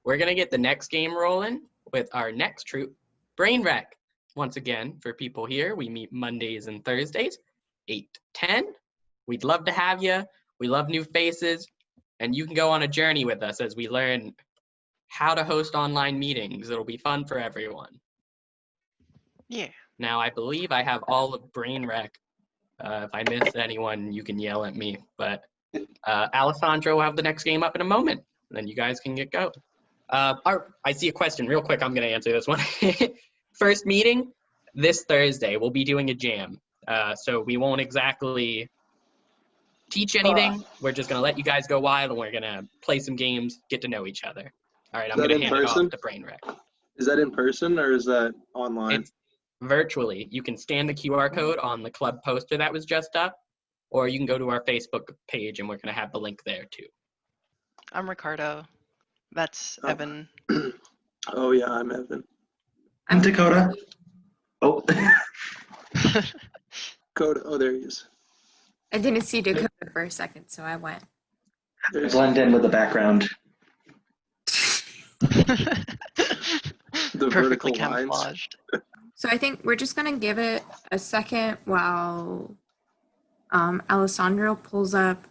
we're going to get the next game rolling with our next troupe, Brainwreck. Once again, for people here, we meet Mondays and Thursdays, 8 to 10. We'd love to have you. We love new faces. And you can go on a journey with us as we learn how to host online meetings. It'll be fun for everyone. Yeah. Now, I believe I have all of Brainwreck. If I miss anyone, you can yell at me. But Alessandro will have the next game up in a moment. Then you guys can get going. I see a question real quick. I'm going to answer this one. First meeting this Thursday. We'll be doing a jam. So we won't exactly teach anything. We're just going to let you guys go wild, and we're going to play some games, get to know each other. All right, I'm going to hand it off to Brainwreck. Is that in person or is that online? It's virtually. You can scan the QR code on the club poster that was just up, or you can go to our Facebook page, and we're going to have the link there too. I'm Ricardo. That's Evan. Oh, yeah, I'm Evan. I'm Dakota. Oh. Dakota. Oh, there he is. I didn't see Dakota for a second, so I went. Blend in with the background. The Perfectly vertical lines. camouflaged. So I think we're just going to give it a second while Alessandro pulls up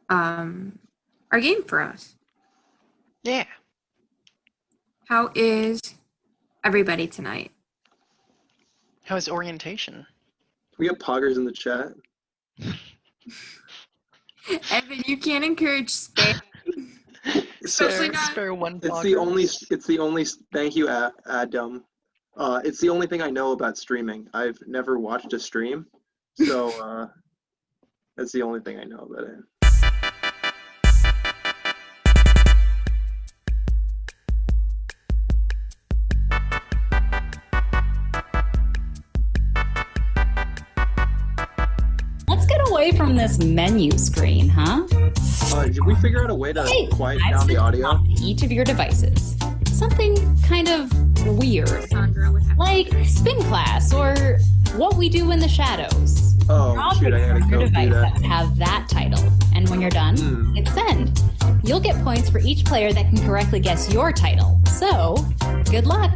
our game for us. Yeah. How is everybody tonight? How is orientation? We got poggers in the chat. Evan, you can't encourage spam. Especially not. Spare one It's the only. Thank you, Adam. It's the only thing I know about streaming. I've never watched a stream, so that's the only thing I know about it. Let's get away from this menu screen, huh? Did we figure out a way to quiet down the audio? Each of your devices. Something kind of weird, like spin class or what we do in the shadows. Oh, Draw shoot, I gotta your go do device that. would have that title, and when you're done, hit send. You'll get points for each player that can correctly guess your title. So, good luck.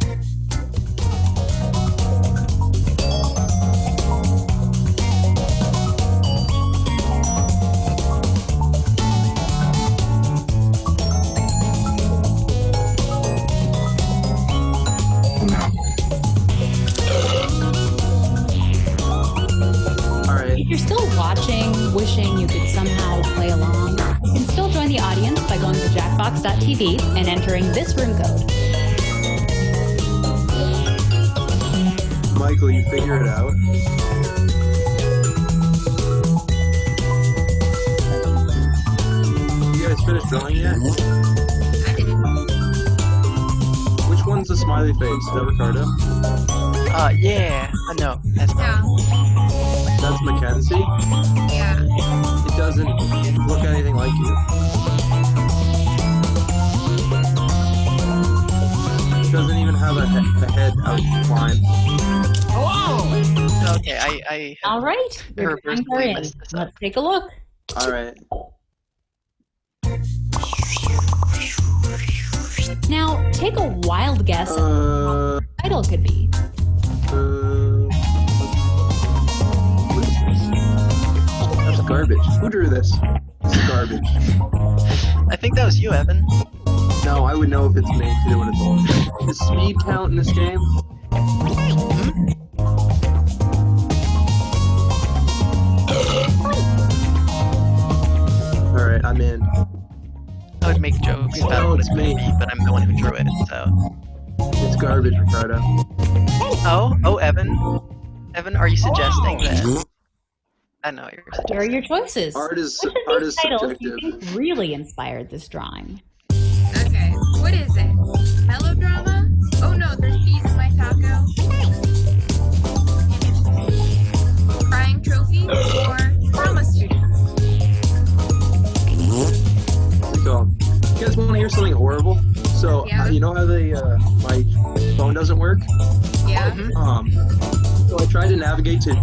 If you're still watching, wishing you could somehow play along, you can still join the audience by going to jackbox.tv and entering this room code. Michael, you figure it out. You guys finished drawing yet? I didn't. Which one's the smiley face? Is that Ricardo? Yeah. No, that's not. No. That's Mackenzie? Yeah. It doesn't look anything like you. It doesn't even have a head outline. Oh! Okay, I All right, your times are in. Let's take a look. All right. Now, take a wild guess at what the title could be. What is this? That's garbage. Who drew this? This is garbage. I think that was you, Evan. No, I would know if it's me too when it's all. Does speed count in this game? Alright, I'm in. I would make jokes about what it's going to be, but I'm the one who drew it, so. It's garbage, Ricardo. Oh, Evan. Evan, are you suggesting that? I know you're suggesting. Here are your choices. Art is Which of these titles do subjective. you think really inspired this drawing? Okay. What is it? Melodrama? Oh no, there's bees in my taco. Crying trophy or drama student? So, you guys want to hear something horrible? So, Yeah. you know how my phone doesn't work? Yeah. So I tried to navigate to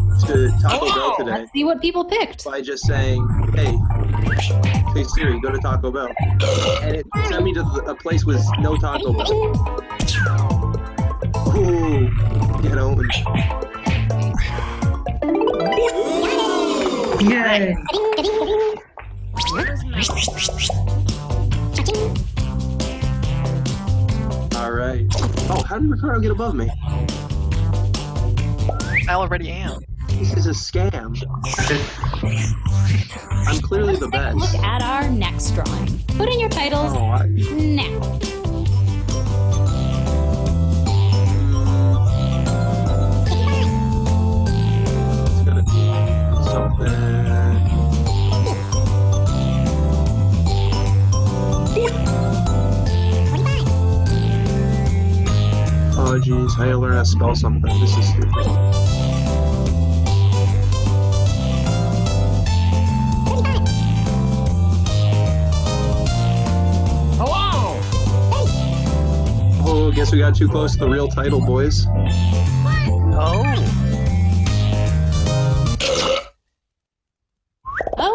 Taco Bell today Let's see what people picked. by just saying, hey Siri, go to Taco Bell. And it sent me to a place with no Taco Bell. Ooh, get owned. Yay! Alright. Oh, how did Ricardo get above me? I already am. This is a scam. I'm clearly the best. Look at our next drawing. Put in your titles Oh, now. It's gonna be something. Oh geez, I gotta learn how to spell something. This is stupid. Oh, guess we got too close to the real title, boys. Oh.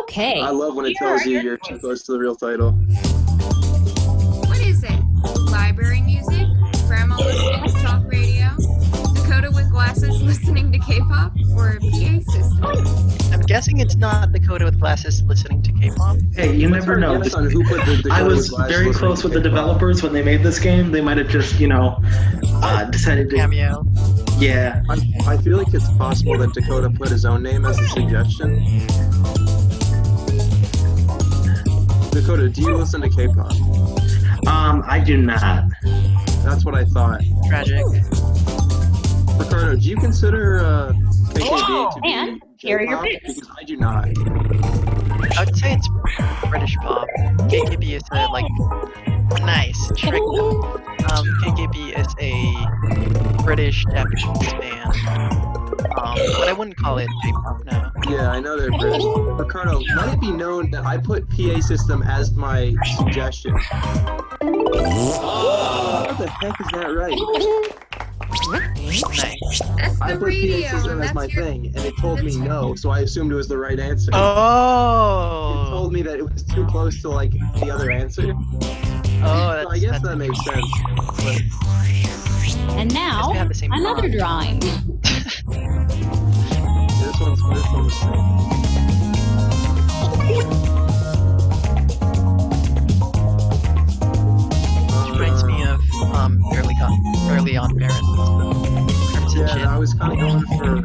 Okay. I love when it Here tells are you your you're too choices. close to the real title. What is it? Library music? Grandma listening to talk radio? Dakota with glasses listening to K-pop? Or a PA system? I'm guessing it's not Dakota with glasses listening to K-pop. Hey, you never know. Guess on who put the I Dakota was with glasses very listening close to with the K-pop. developers when they made this game. They might have just, decided to. Cameo. Yeah. I feel like it's possible that Dakota put his own name as a suggestion. Dakota, do you listen to K-pop? I do not. That's what I thought. Tragic. Ricardo, do you consider KKB to be And here are your J-pop? picks. Because I do not. I would say it's British pop. KKB is nice trick. KKB is a British Japanese band. But I wouldn't call it J-pop, no. Yeah, I know they're British. Ricardo, let it be known that I put PA system as my suggestion. What the heck is that right? Nice. That's I the put radio. PA system as my That's your... thing, and it told me no, so I assumed it was the right answer. It Oh! told me that it was too close to like the other answer. Oh, So I guess that makes sense. But And now, we have the same another font. drawing. this one's fake. Reminds me of early on parents. Crimson Yeah, Chin. I was kind of going for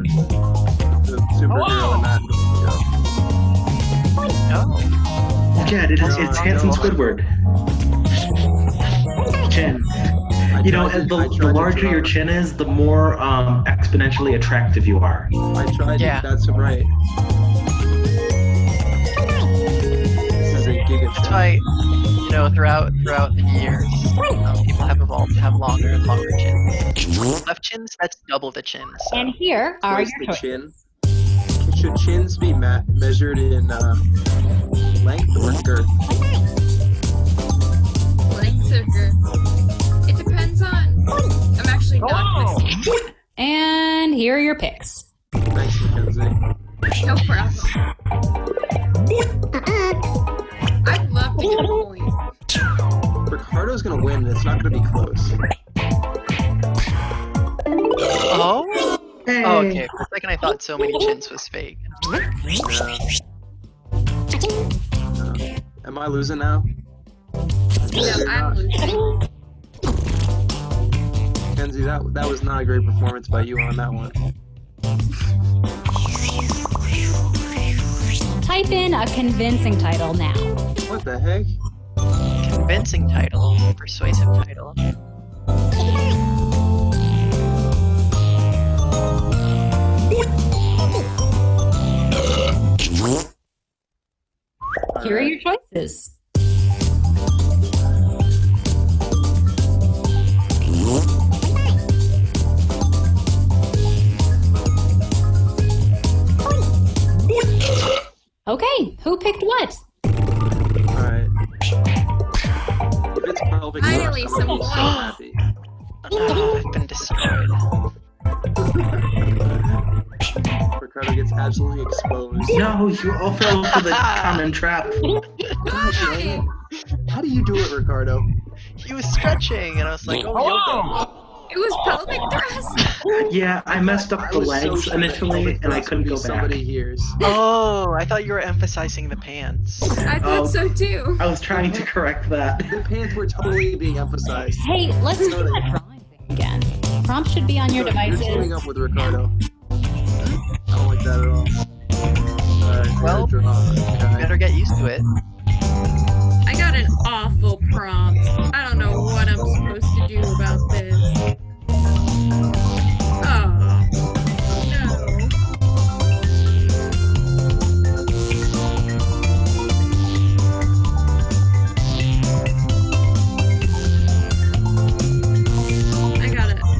the superhero in that. Oh. Yeah, it's handsome Squidward. Chin. I You know, tried to- I the tried to larger draw- your chin is, the more exponentially attractive you are. I tried Yeah. to, that's right. This is a giga That's why, throughout the years, people have evolved to have longer and longer chins. Left chins, that's double the chins. So. And here are Twice your the choices. chin. Should chins be measured in length or girth? Length or girth? It depends on... I'm actually not listening. And here are your picks. Thanks, Mackenzie. No problem. I'd love to get a point. Ricardo's gonna win, and it's not gonna be close. Oh? Hey. Oh, okay. For a second, I thought so many chins was fake. Am I losing now? No, I'm losing. Mackenzie, that was not a great performance by you on that one. Type in a convincing title now. What the heck? Convincing title. Persuasive title. Here are your choices. Okay, who picked what? Alright. If it's pelvic Finally, thrust, I'm gonna be so some happy. I've been destroyed. Ricardo gets absolutely exposed. No, you all fell for the common trap. Gosh, dang it. How do you do it, Ricardo? He was stretching, and I was like, oh, yoga. It was pelvic thrust. Yeah, I messed up the was so legs sure that initially, pelvic and I thrust couldn't would be go back. Somebody hears. Oh, I thought you were emphasizing the pants. I thought so too. I was trying to correct that. The pants were totally being emphasized. Hey, let's do that drawing thing again. Prompts should be on your You're devices. teaming up with Ricardo. I don't like that at all. Alright, Well, okay. Better get used to it. I got an awful prompt. I don't know what I'm supposed to do about this. Oh, no.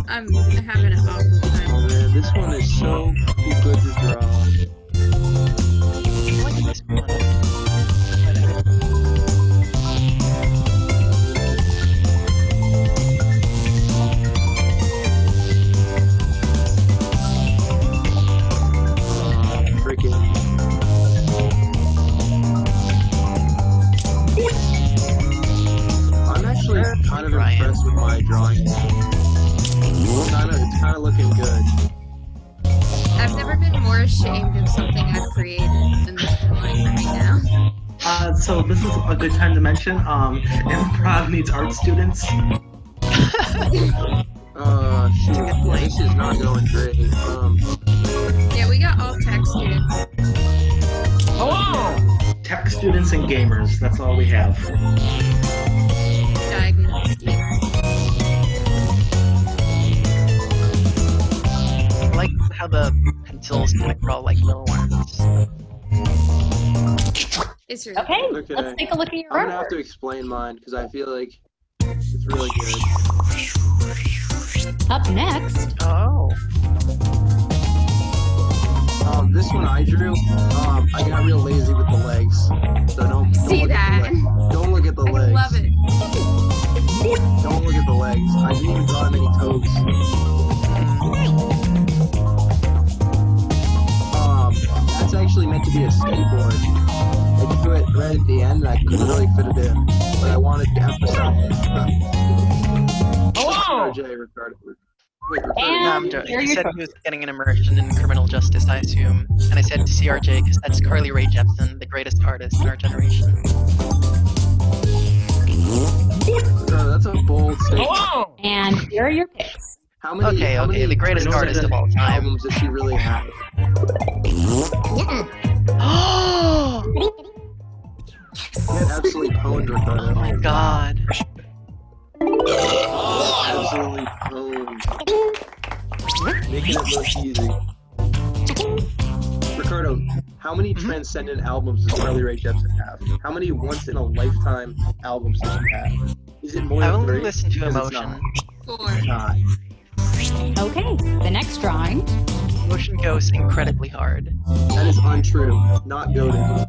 I'm having an awful time. Oh man, this one is so good to draw. I like this one. I'm actually kind of impressed with my drawing. It's kind of looking good. I've never been more ashamed of something I've created than this drawing right now. So this is a good time to mention, improv needs art students. Shoot, this is not going great. Yeah, we got all tech students. Tech students and gamers, that's all we have. Diagnosed. I like how the pencils kind of crawl like little worms. It's really Okay, Okay. let's take a look at your I'm gonna have artwork. to explain mine because I feel like it's really good. Up next, Oh. This one I drew, I got real lazy with the legs. So don't See look that? At the don't look at the I legs. love it. Don't look at the legs. I didn't even draw any toes. That's actually meant to be a skateboard. I drew it right at the end and I couldn't really fit it in. But I wanted to emphasize RJ Ricardo. Wait, Ricardo. And- No, I'm joking. here are He your said choices. he was getting an immersion in criminal justice, I assume. And I said to CRJ because that's Carly Rae Jepsen, the greatest artist in our generation. That's a bold statement. and here are your picks. How many? Okay, how okay, many the greatest artist of all time. albums does she really have? Oh You had absolutely pwned Ricardo. my god. Absolutely pwned. Making it look easy. Ricardo, how many transcendent albums does Carly Rae Jepsen have? How many once-in-a-lifetime albums does she have? Is it more I than only 3? listened to Because it's Emotion. 4. not. Okay, the next drawing. Emotion goes incredibly hard. That is untrue. Not goated.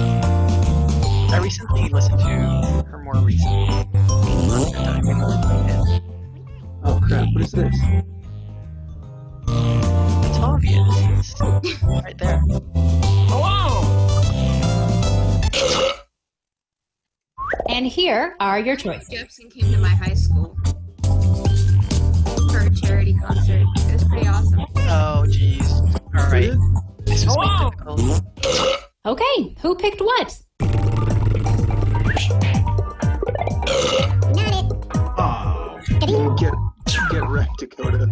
I recently listened to her more recent. Oh crap, what is this? It's obvious. It's right there. And here are your choices. Jepsen came to my high school for a charity concert. It was pretty awesome. Oh jeez. Alright. This was my typical. Okay, who picked what? Oh, Get wrecked, Dakota.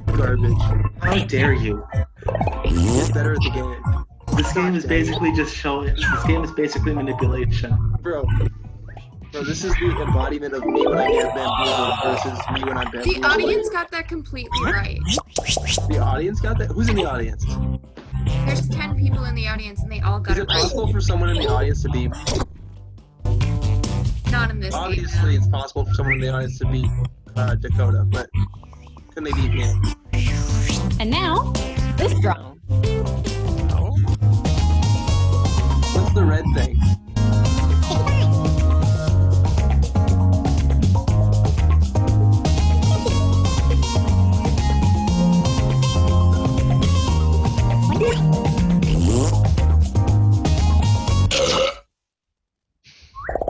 Garbage. how dare you? Get better at the game. This game is basically just showing. This game is basically manipulation. Bro, this is the embodiment of me when I get bamboozled versus me when I'm The bamboozled. audience got that completely right. The audience got that? Who's in the audience? There's 10 people in the audience and they all got Is it it right. possible for someone in the audience to be... Not in this Obviously, game. it's possible for someone in the audience to beat Dakota, but can they beat me? And now, this drawing. Oh. What's the red thing?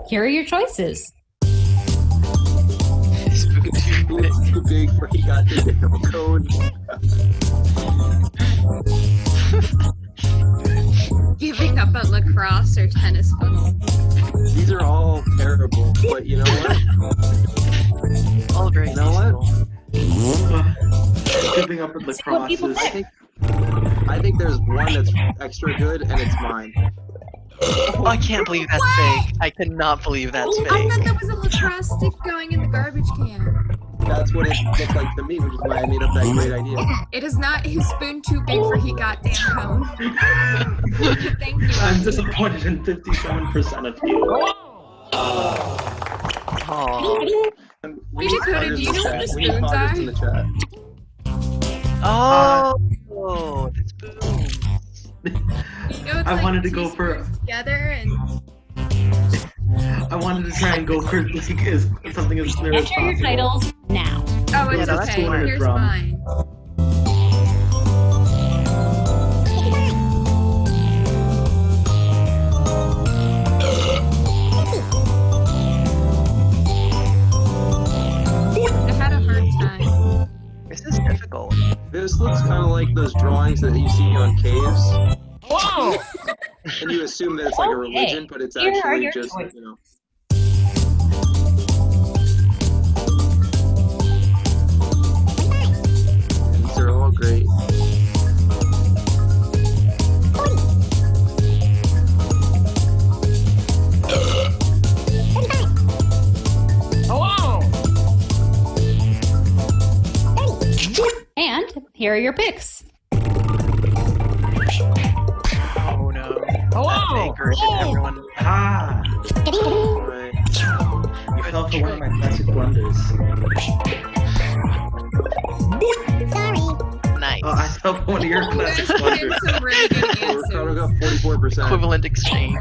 here are your choices. It's too big for he got the damn cone. Giving up at lacrosse or tennis football. These are all terrible, but you know what? All very You know what? Giving up with lacrosse is... I think there's one that's extra good, and it's mine. Oh, I can't believe that's fake. I cannot believe that's I fake. thought that was a lacrosse stick going in the garbage can. That's what it looked like to me, which is why I made up that great idea. It is not his spoon too big for he goddamn cone. Thank you. I'm Andy. disappointed in 57% of you. Oh. And Hey, Dakota, do you know what the We need spoons poggers are? in the chat. Oh, the spoons. You know, it's I like wanted to two go for- spoons together and I wanted to try and go for like, something as clear as Enter your possible. titles now. oh, it's Yeah, that's okay. where it's Here's from. mine. I had a hard time. This is difficult. This looks kind of like those drawings that you see on caves. And you assume that it's like a religion, but it's Here are actually your just, choices. you know. And these are all great. And here are your picks. Oh no. That fake, or is it everyone? Ah! Right. You fell for one of my classic blunders. Nice. Oh, I fell for one of your You guys classic put in blunders. some really good Ricardo answers. got 44%. Equivalent exchange.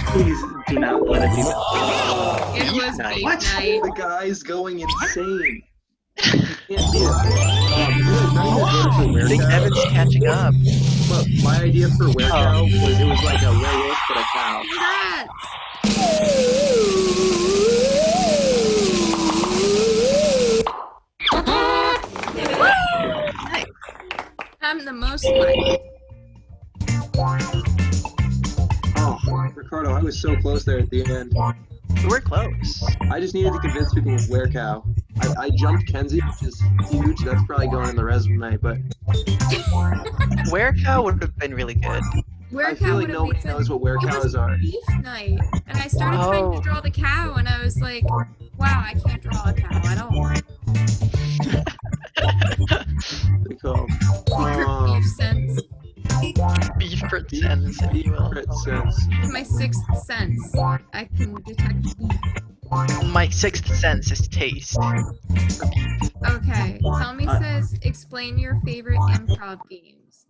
Please do not let it be that. It was Nice. beef What? night. The guy's going insane. You can't beat it. I think Evan's catching up. Look, my idea for werecow was it was like a werewolf but a cow. Congrats! I'm the most liked. Oh, Ricardo, I was so close there at the end. We're close. I just needed to convince people with werecow. I jumped Kenzie, which is huge. That's probably going in the resume, but Werecow would have been really good. I feel like nobody knows what werecows are. Beef night, and I started trying to draw the cow, and I was like, "Wow, I can't draw a cow at all." They call Secret beef sense. Beef pretends, if you will. Secret sense. My sixth sense. I can detect beef. My sixth sense is taste. Okay, Tommy says, explain your favorite improv games.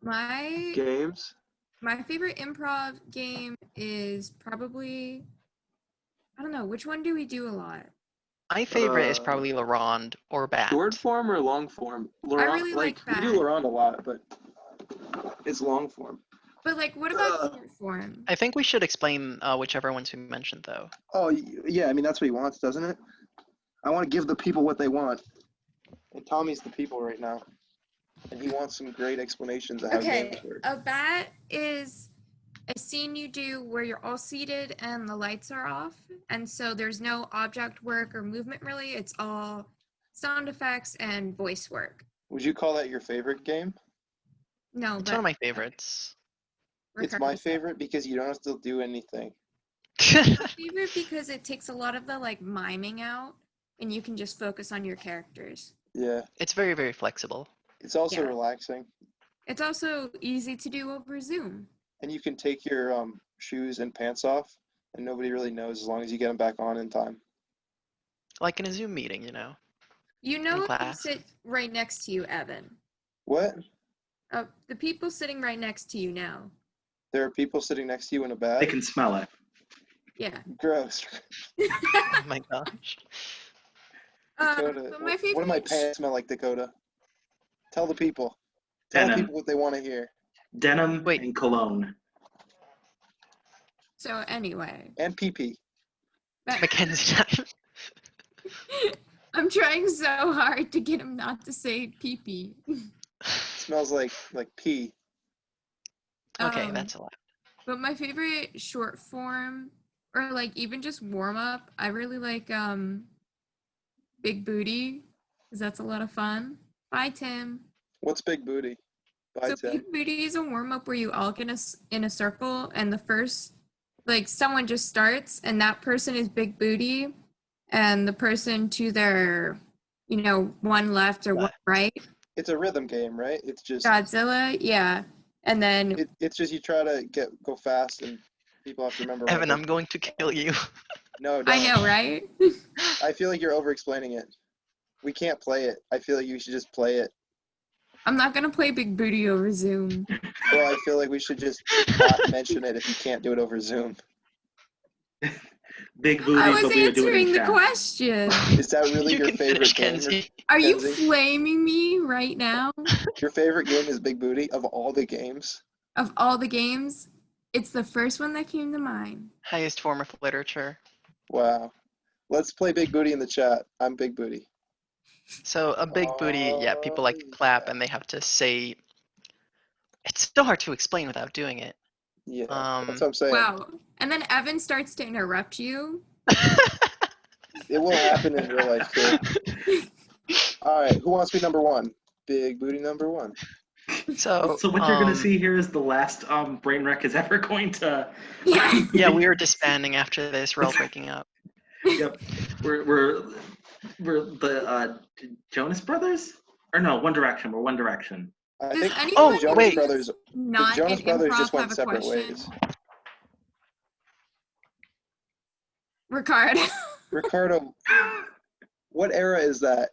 My Games. favorite improv game is probably, I don't know, which one do we do a lot? My favorite is probably La Ronde or Bat. Short form or long form? really like we do that. Laurent a lot, but it's long form. But like, what about short form? I think we should explain whichever ones we mentioned, though. Oh, yeah, I mean, that's what he wants, doesn't it? I want to give the people what they want. And Tommy's the people right now. And he wants some great explanations of how Okay, games work. a bat is a scene you do where you're all seated and the lights are off. And so there's no object work or movement really. It's all sound effects and voice work. Would you call that your favorite game? No, It's but one of my favorites. It's Ricardo my said- favorite because you don't have to do anything. My favorite because it takes a lot of the like miming out and you can just focus on your characters. Yeah. It's very, very flexible. It's also Yeah. relaxing. It's also easy to do over Zoom. And you can take your shoes and pants off, and nobody really knows as long as you get them back on in time. Like in a Zoom meeting, you know. You know who class. sit right next to you, Evan. What? The people sitting right next to you now. There are people sitting next to you in a bag? They can smell it. Yeah. Gross. Oh my gosh. Dakota, But my what do favorite my pants smell like, Dakota? Tell the people. Tell the Denim. people what they want to hear. Denim Wait. and cologne. So anyway, And pee-pee. Mackenzie time. I'm trying so hard to get him not to say pee-pee. Smells like pee. Okay, that's a lot. But my favorite short form, or like even just warm up, I really like Big Booty, because that's a lot of fun. Bye, Tim. What's Big Booty? Bye, So Tim. Big Booty is a warm up where you all get in a circle, and the first, like, someone just starts, and that person is Big Booty, and the person to their, one left or one right. It's a rhythm game, right? It's just Godzilla, yeah. And then it's just you try to go fast, and people have to remember. Evan, I'm going to kill you. No, don't. I know, right? I feel like you're over-explaining it. We can't play it. I feel like you should just play it. I'm not gonna play Big Booty over Zoom. Well, I feel like we should just not mention it if you can't do it over Zoom. Big booty. I was answering the question. Is that really You your can favorite finish, game? Kenzie. Are you Kenzie? flaming me right now? Your favorite game is Big Booty of all the games? Of all the games, it's the first one that came to mind. Highest form of literature. Wow. Let's play Big Booty in the chat. I'm Big Booty. So a big booty, yeah, people like to clap and they have to say. It's so hard to explain without doing it. Yeah, that's what I'm saying. Wow. And then Evan starts to interrupt you. It will happen in real life too. All right, who wants to be number one? Big Booty number one. So what you're gonna see here is the last Brainwreck is ever going to. Yeah. Yeah, we are disbanding after this. We're all breaking up. Yep, we're the Jonas Brothers, or no, One Direction. We're One Direction. I Does think anyone the Jonas wait. Brothers. Not The Jonas in Brothers improv just have went a separate question? ways. Ricardo. Ricardo, what era is that?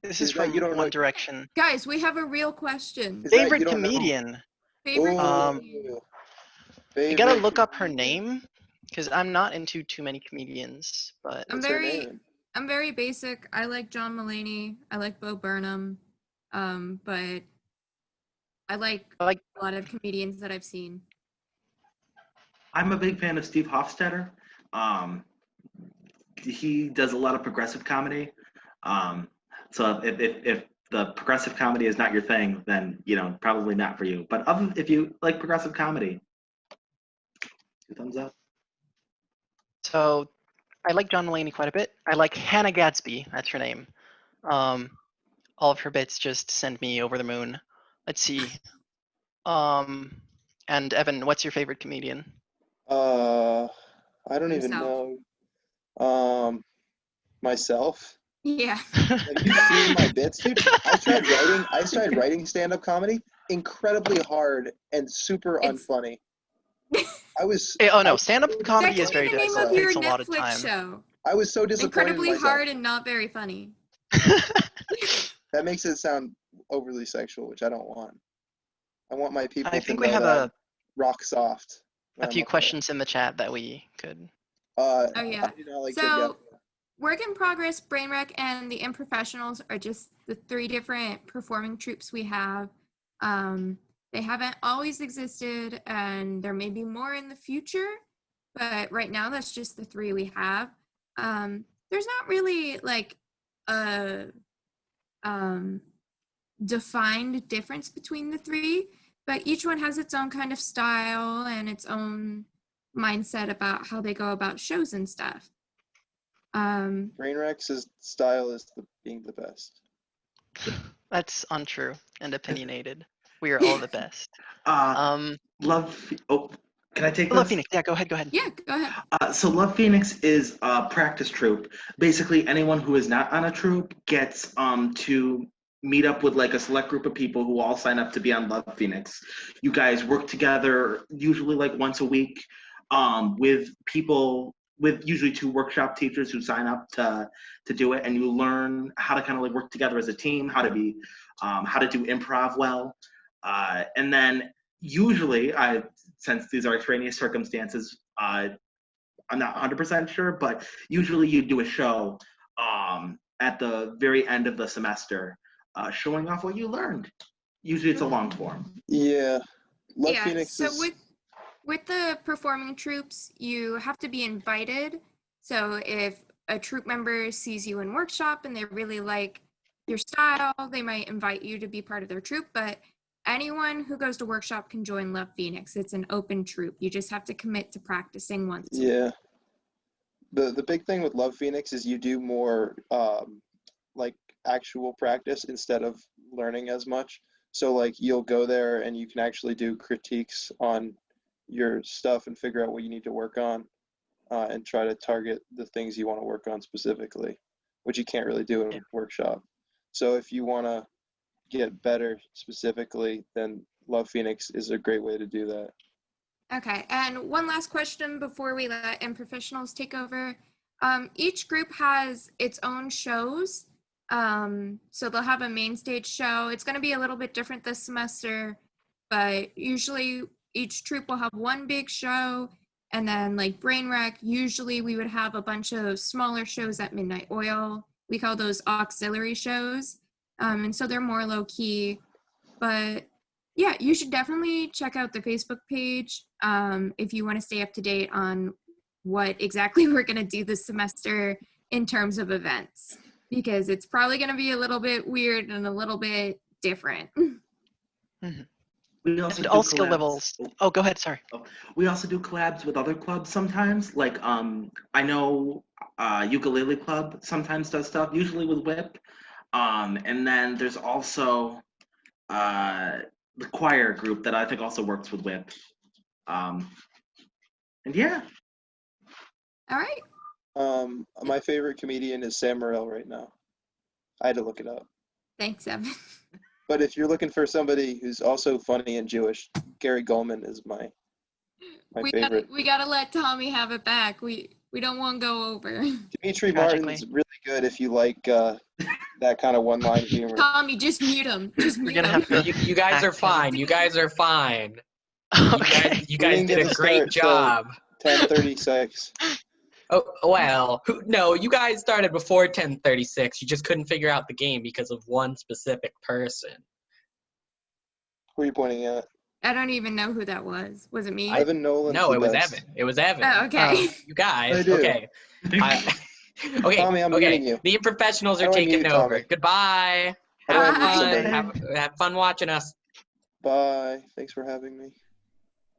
This Is is that from you don't One know- Direction. Guys, we have a real question. Is that Favorite you don't know? comedian. Favorite Ooh. comedian. You gotta Favorite look up her comedian. name, because I'm not into too many comedians. But I'm What's her very name? I'm very basic. I like John Mulaney. I like Bo Burnham. But I like I like a lot of comedians that I've seen. I'm a big fan of Steve Hofstetter. He does a lot of progressive comedy. So if the progressive comedy is not your thing, then probably not for you. But if you like progressive comedy, 2 thumbs up. So I like John Mulaney quite a bit. I like Hannah Gadsby. That's her name. All of her bits just send me over the moon. Let's see. And Evan, what's your favorite comedian? I don't even Himself. know. Myself. Yeah. Have you seen my bits, dude? I started writing stand-up comedy incredibly hard and super It's- unfunny. I was Oh no, stand-up comedy That is could very be the name difficult. of It your takes a lot of Netflix time. show. I was so disappointed in Incredibly myself. hard and not very funny. That makes it sound overly sexual, which I don't want. I want my people I to think know we have that I'm a rock soft. when I'm few up there. questions in the chat that we could. Oh yeah. I do not like Kid So, Gap. Work in Progress, Brainwreck, and the Improfessionals are just the 3 different performing troupes we have. They haven't always existed, and there may be more in the future, but right now that's just the 3 we have. There's not really like a defined difference between the 3, but each one has its own kind of style and its own mindset about how they go about shows and stuff. Brainwreck's style is being the best. That's untrue and opinionated. We are all the best. Love. Oh, can I take Love this? Phoenix. Yeah, go ahead. Yeah, go ahead. So Love Phoenix is a practice troupe. Basically, anyone who is not on a troupe gets to meet up with like a select group of people who all sign up to be on Love Phoenix. You guys work together usually like once a week with people, with usually 2 workshop teachers who sign up to do it, and you learn how to kind of like work together as a team, how to do improv well, and then usually, since these are extraneous circumstances, I'm not 100% sure, but usually you do a show at the very end of the semester, showing off what you learned. Usually it's a long form. Yeah. Love Yeah, Phoenix so is... With the performing troops, you have to be invited. So if a troop member sees you in workshop and they really like your style, they might invite you to be part of their troop. But anyone who goes to workshop can join Love Phoenix. It's an open troop. You just have to commit to practicing once. Yeah. The big thing with Love Phoenix is you do more like actual practice instead of learning as much. So like you'll go there and you can actually do critiques on your stuff and figure out what you need to work on, and try to target the things you want to work on specifically, which you can't really do in a workshop. So if you want to get better specifically, then Love Phoenix is a great way to do that. Okay, and one last question before we let Unprofessionals take over. Each group has its own shows. So they'll have a main stage show. It's going to be a little bit different this semester, but usually each troupe will have one big show, and then like Brainwreck, usually we would have a bunch of smaller shows at Midnight Oil. We call those auxiliary shows. And so they're more low key, but yeah, you should definitely check out the Facebook page if you want to stay up to date on what exactly we're going to do this semester in terms of events, because it's probably going to be a little bit weird and a little bit different. Mm-hmm. We also And do all skill collabs. levels. Oh, go ahead. Sorry. We also do collabs with other clubs sometimes. Like I know Ukulele Club sometimes does stuff, usually with Whip. And then there's also the choir group that I think also works with Whip. And yeah. All right. My favorite comedian is Sam Morril right now. I had to look it up. Thanks, Evan. But if you're looking for somebody who's also funny and Jewish, Gary Goldman is my favorite. We gotta let Tommy have it back. We don't want to go over. Dimitri Tragically. Martin's really good if you like that kind of one-line humor. Tommy, just mute him. Just We're mute gonna him. have to. You guys are hack him. fine. You guys are fine. Okay. You guys did a great job. 10:36. Oh, well, no, you guys started before 10:36. You just couldn't figure out the game because of one specific person. Who are you pointing at? I don't even know who that was. Was it me? Evan Nolan. No, it was Evan. It was Evan. Oh, okay. You guys, I do. okay. Okay, Tommy, I'm okay. muting you. The Unprofessionals How are do I taking mute over. Tommy? Goodbye. How do I Have mute fun. somebody? Have fun watching us. Bye. Thanks for having me.